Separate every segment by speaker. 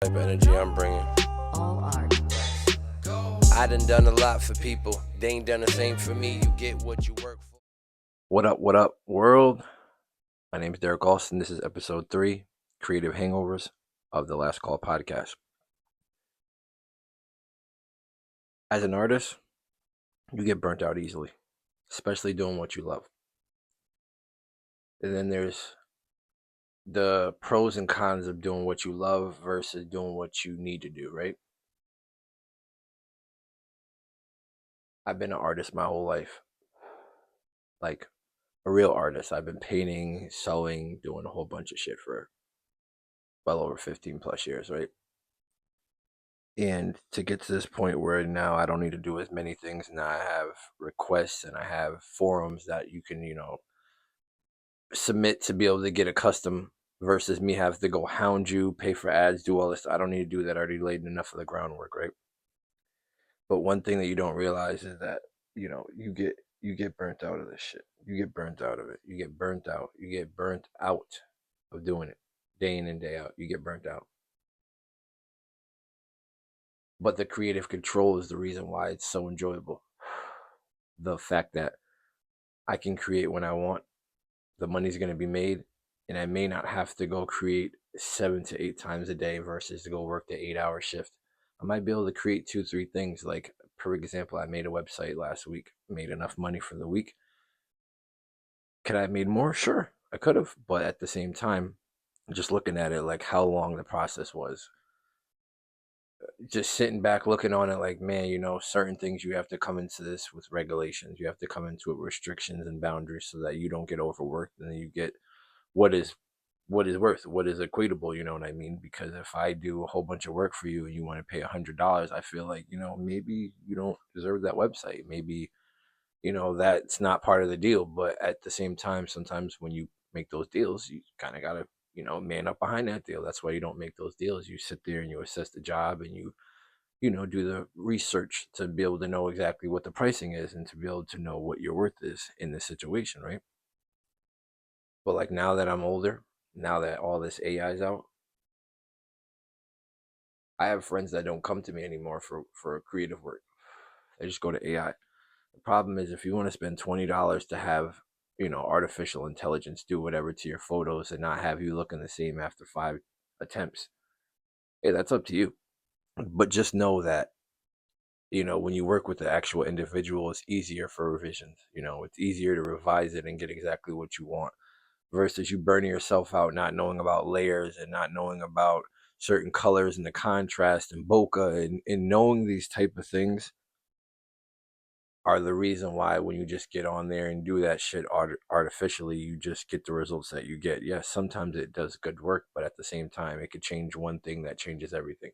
Speaker 1: Type of energy I'm bringing.
Speaker 2: All art.
Speaker 1: I done a lot for people. They ain't done the same for me. You get what you work for. What up, world? My name is Derek Austin. This is episode 3, Creative Hangovers of the Last Call podcast. As an artist, you get burnt out easily, especially doing what you love. And then there's the pros and cons of doing what you love versus doing what you need to do, right? I've been an artist my whole life. Like a real artist. I've been painting, sewing, doing a whole bunch of shit for well over 15 plus years, right? And to get to this point where now I don't need to do as many things. Now I have requests and I have forums that you can, submit to be able to get a custom versus me having to go hound you, pay for ads, do all this. I don't need to do that. I already laid enough of the groundwork, right? But one thing that you don't realize is that, you get burnt out of this shit. You get burnt out of it. You get burnt out. You get burnt out of doing it day in and day out. You get burnt out. But the creative control is the reason why it's so enjoyable. The fact that I can create when I want, the money's going to be made, and I may not have to go create 7 to 8 times a day versus to go work the 8-hour shift. I might be able to create 2-3 things. Like, for example, I made a website last week, made enough money for the week. Could I have made more? Sure, I could have. But at the same time, just looking at it, like how long the process was, just sitting back looking on it like, man, certain things you have to come into this with regulations. You have to come into it with restrictions and boundaries so that you don't get overworked and then you get what is worth, what is equatable, you know what I mean? Because if I do a whole bunch of work for you and you want to pay $100, I feel like, maybe you don't deserve that website. Maybe, that's not part of the deal. But at the same time, sometimes when you make those deals, you kind of got to, man up behind that deal. That's why you don't make those deals. You sit there and you assess the job and you do the research to be able to know exactly what the pricing is and to be able to know what your worth is in this situation, right? But like now that I'm older, now that all this AI is out, I have friends that don't come to me anymore for creative work. They just go to AI. The problem is if you want to spend $20 to have, artificial intelligence do whatever to your photos and not have you looking the same after 5 attempts, hey, that's up to you. But just know that, when you work with the actual individual, it's easier for revisions. It's easier to revise it and get exactly what you want versus you burning yourself out not knowing about layers and not knowing about certain colors and the contrast and bokeh and knowing these type of things are the reason why when you just get on there and do that shit artificially, you just get the results that you get. Yes, sometimes it does good work, but at the same time, it could change one thing that changes everything.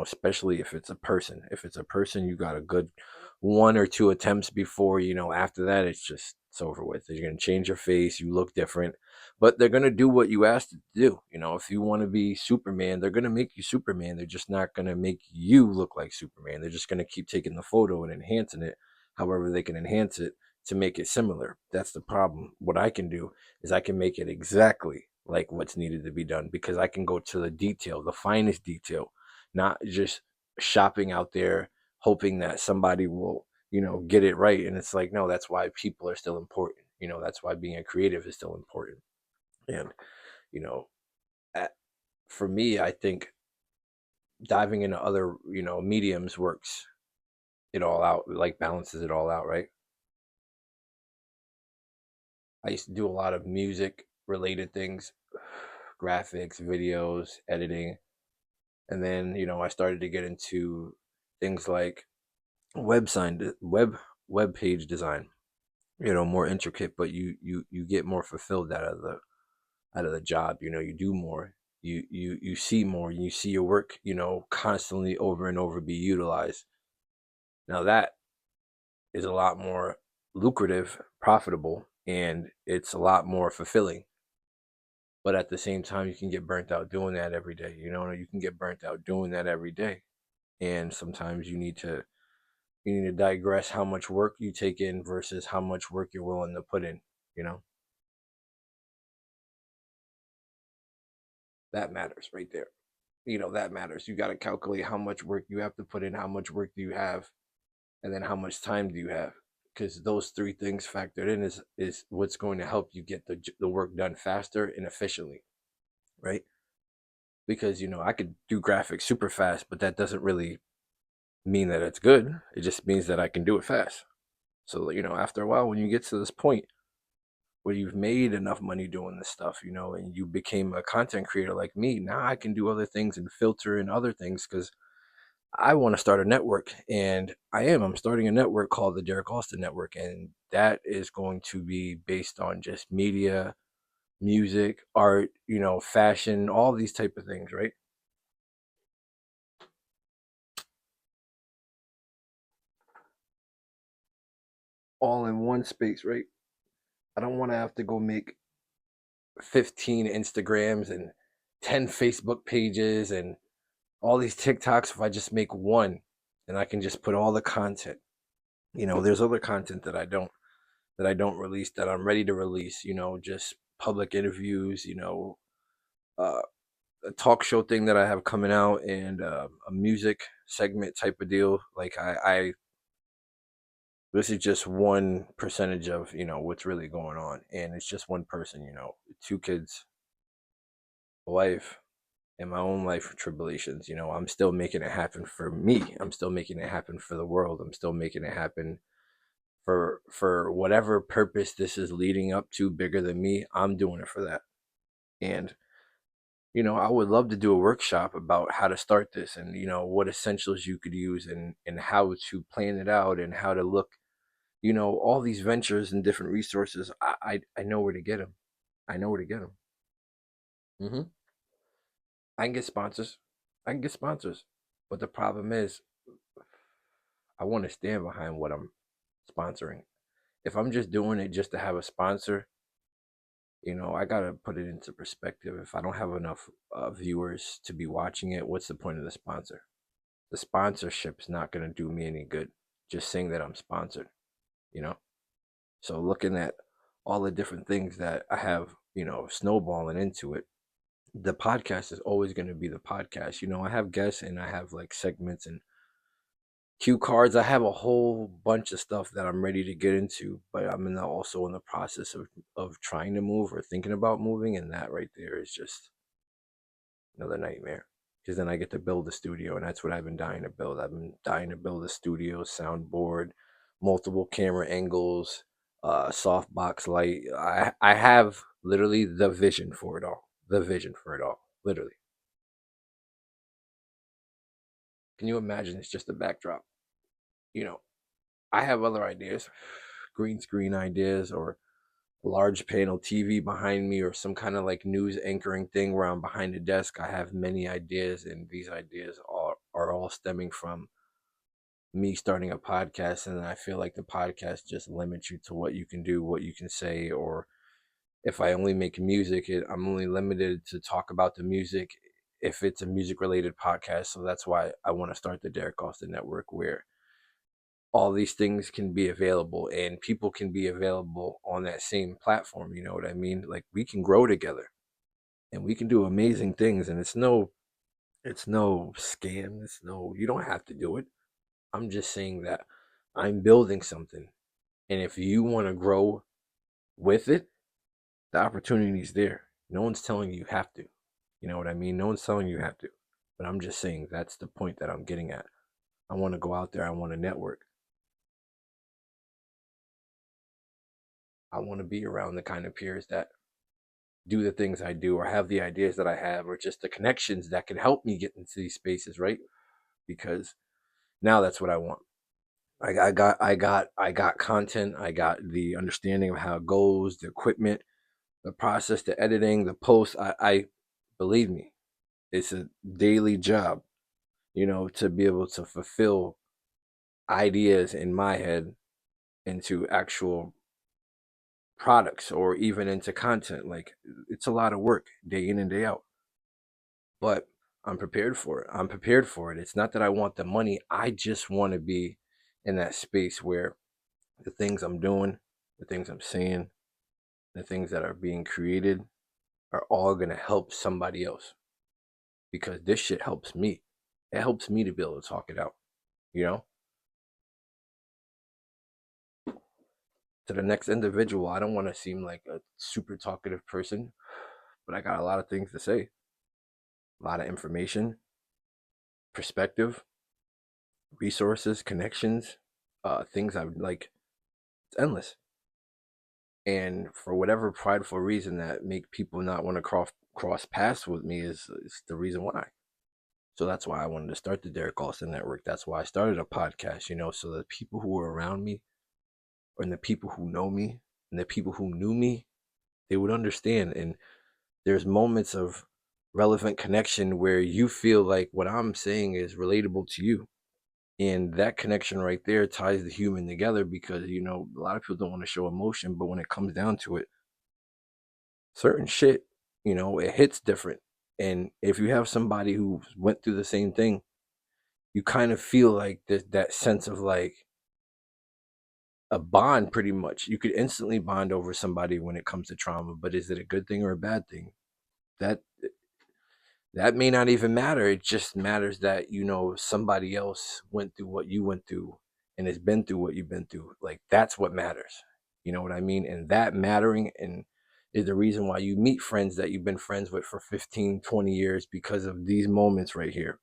Speaker 1: Especially if it's a person. If it's a person, you got a good 1 or 2 attempts before, after that, it's over with. You're going to change your face. You look different, but they're going to do what you asked it to do. If you want to be Superman, they're going to make you Superman. They're just not going to make you look like Superman. They're just going to keep taking the photo and enhancing it however they can enhance it to make it similar. That's the problem. What I can do is I can make it exactly like what's needed to be done because I can go to the detail, the finest detail, not just shopping out there hoping that somebody will, get it right. And it's like, no, that's why people are still important. That's why being a creative is still important. And, you know, at, for me, I think diving into other, mediums works it all out, like balances it all out, right? I used to do a lot of music related things, graphics, videos, editing. And then, I started to get into things like web page design, more intricate, but you get more fulfilled out of the job. You do more, you see more, you see your work, constantly over and over be utilized. Now that is a lot more lucrative, profitable, and it's a lot more fulfilling. But at the same time, you can get burnt out doing that every day. You can get burnt out doing that every day, and sometimes you need to digress how much work you take in versus how much work you're willing to put in. You know, that matters right there. that matters. You got to calculate how much work you have to put in, how much work do you have, and then how much time do you have, because those three things factored in is what's going to help you get the work done faster and efficiently, right? Because I could do graphics super fast, but that doesn't really mean that it's good. It just means that I can do it fast. So after a while, when you get to this point where you've made enough money doing this stuff, and you became a content creator like me, now I can do other things and filter in other things, because I want to start a network, and I'm starting a network called the Derek Austin Network, and that is going to be based on just media, music, art, fashion, all these type of things, right? All in one space, right? I don't want to have to go make 15 Instagrams and 10 Facebook pages and all these TikToks if I just make one and I can just put all the content. There's other content that I don't release that I'm ready to release, just public interviews, uh, a talk show thing that I have coming out, and a music segment type of deal. Like this is just one percentage of what's really going on, and it's just one person, two kids, a wife, and my own life tribulations. I'm still making it happen for me. I'm still making it happen for the world. I'm still making it happen for whatever purpose this is leading up to, bigger than me. I'm doing it for that. And I would love to do a workshop about how to start this, and what essentials you could use, and how to plan it out, and how to look, all these ventures and different resources. I know where to get them. I know where to get them. Hmm. I can get sponsors. I can get sponsors. But the problem is, I want to stand behind what I'm sponsoring. If I'm just doing it just to have a sponsor, I got to put it into perspective. If I don't have enough viewers to be watching it, what's the point of the sponsor? The sponsorship's not going to do me any good. Just saying that I'm sponsored, you know? So looking at all the different things that I have, snowballing into it, the podcast is always going to be the podcast. I have guests and I have like segments and cue cards. I have a whole bunch of stuff that I'm ready to get into, but also in the process of trying to move or thinking about moving, and that right there is just another nightmare. Because then I get to build a studio, and that's what I've been dying to build. I've been dying to build a studio, soundboard, multiple camera angles, softbox light. I have literally the vision for it all. The vision for it all, literally. Can you imagine? It's just a backdrop. You know, I have other ideas, green screen ideas, or large panel TV behind me, or some kind of like news anchoring thing where I'm behind a desk. I have many ideas, and these ideas are all stemming from me starting a podcast. And I feel like the podcast just limits you to what you can do, what you can say, or if I only make music, I'm only limited to talk about the music if it's a music related podcast. So that's why I want to start the Derek Austin Network, where all these things can be available and people can be available on that same platform. You know what I mean? Like, we can grow together and we can do amazing things, and it's no scam. You don't have to do it. I'm just saying that I'm building something, and if you want to grow with it, the opportunity is there. No one's telling you have to. You know what I mean? No one's telling you have to. But I'm just saying that's the point that I'm getting at. I want to go out there. I want to network. I want to be around the kind of peers that do the things I do, or have the ideas that I have, or just the connections that can help me get into these spaces, right? Because now that's what I want. I got content. I got the understanding of how it goes, the equipment, the process, the editing, the post. I believe me, it's a daily job, to be able to fulfill ideas in my head into actual products, or even into content. Like, it's a lot of work day in and day out, but I'm prepared for it. I'm prepared for it. It's not that I want the money. I just want to be in that space where the things I'm doing, the things I'm saying, the things that are being created are all going to help somebody else. because this shit helps me. It helps me to be able to talk it out, you know? To the next individual, I don't want to seem like a super talkative person, but I got a lot of things to say, a lot of information, perspective, resources, connections, things I would like. It's endless. And for whatever prideful reason that make people not want to cross paths with me is the reason why. So that's why I wanted to start the Derek Austin Network. That's why I started a podcast, so that people who are around me and the people who know me and the people who knew me, they would understand. And there's moments of relevant connection where you feel like what I'm saying is relatable to you. And that connection right there ties the human together because, a lot of people don't want to show emotion, but when it comes down to it, certain shit, it hits different. And if you have somebody who went through the same thing, you kind of feel like that sense of like a bond pretty much. You could instantly bond over somebody when it comes to trauma, but is it a good thing or a bad thing? That that may not even matter. It just matters that somebody else went through what you went through and has been through what you've been through. Like that's what matters. You know what I mean? And that mattering and is the reason why you meet friends that you've been friends with for 15, 20 years because of these moments right here.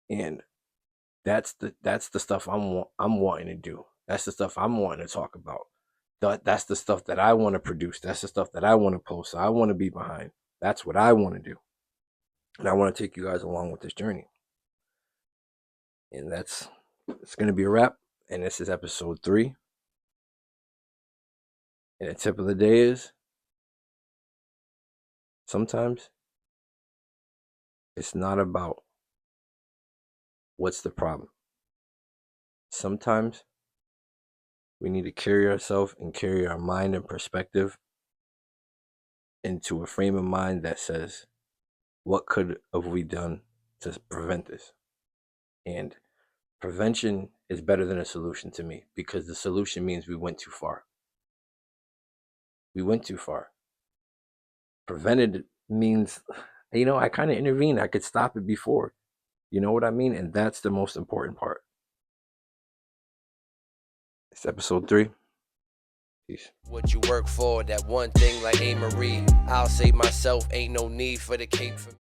Speaker 1: And that's the stuff I'm wanting to do. That's the stuff I'm wanting to talk about. That's the stuff that I want to produce. That's the stuff that I want to post. So I want to be behind. That's what I want to do. And I want to take you guys along with this journey. And it's going to be a wrap. And this is episode 3. And the tip of the day is sometimes it's not about what's the problem. Sometimes we need to carry ourselves and carry our mind and perspective into a frame of mind that says, what could have we done to prevent this? And prevention is better than a solution to me because the solution means we went too far. We went too far. Prevented means, I kind of intervened. I could stop it before. You know what I mean? And that's the most important part. It's episode 3. Peace.
Speaker 2: What you work for, that one thing like A. Marie. I'll say myself, ain't no need for the cape for me.